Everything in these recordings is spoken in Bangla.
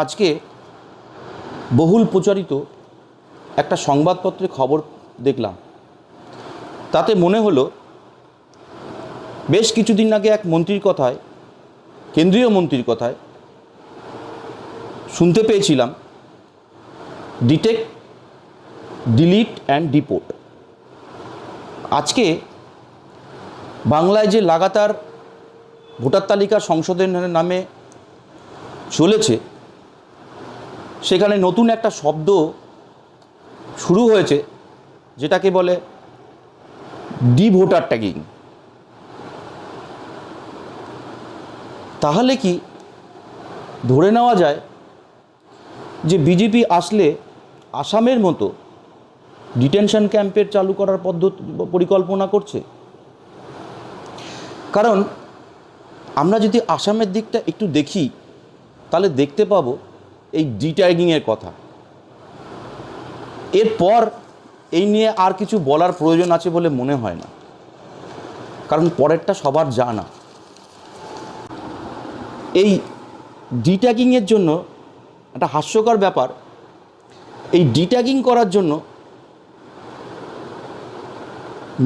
আজকে বহুল প্রচারিত একটা সংবাদপত্রে খবর দেখলাম। তাতে মনে হলো বেশ কিছুদিন আগে এক মন্ত্রীর কথায়, কেন্দ্রীয় মন্ত্রীর কথায় শুনতে পেয়েছিলাম, ডিটেক্ট, ডিলিট অ্যান্ড ডিপোর্ট। আজকে বাংলায় যে লাগাতার ভোটার তালিকা সংশোধনের নামে চলেছে, সেখানে নতুন একটা শব্দ শুরু হয়েছে, যেটাকে বলে ডি ভোটার ট্যাগিং। তাহলে কি ধরে নেওয়া যায় যে বিজেপি আসলে আসামের মতো ডিটেনশন ক্যাম্পের চালু করার পরিকল্পনা করছে? কারণ আমরা যদি আসামের দিকটা একটু দেখি, তাহলে দেখতে পাবো এই ডিট্যাগিংয়ের কথা। এরপর এই নিয়ে আর কিছু বলার প্রয়োজন আছে বলে মনে হয় না, কারণ পরেরটা সবার জানা। এই ডিট্যাগিংয়ের জন্য একটা হাস্যকর ব্যাপার, এই ডিট্যাগিং করার জন্য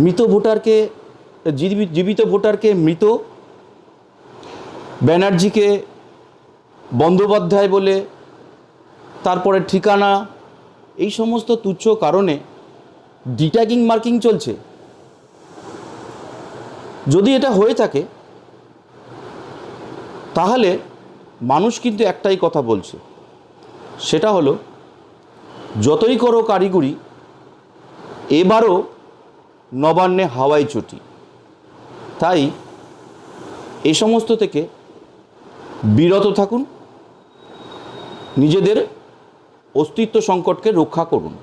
মৃত ভোটারকে, জীবিত ভোটারকে মৃত, ব্যানার্জিকে বন্দ্যোপাধ্যায় বলে, তারপরে ঠিকানা, এই সমস্ত তুচ্ছ কারণে ডিট্যাগিং মার্কিং চলছে। যদি এটা হয়ে থাকে, তাহলে মানুষ কিন্তু একটাই কথা বলছে, সেটা হলো যতই করো কারিগরি, এবারও নবান্নে হাওয়াই চটি। তাই এই সমস্ত থেকে বিরত থাকুন, নিজেদের অস্তিত্ব সংকটকে রক্ষা করুন।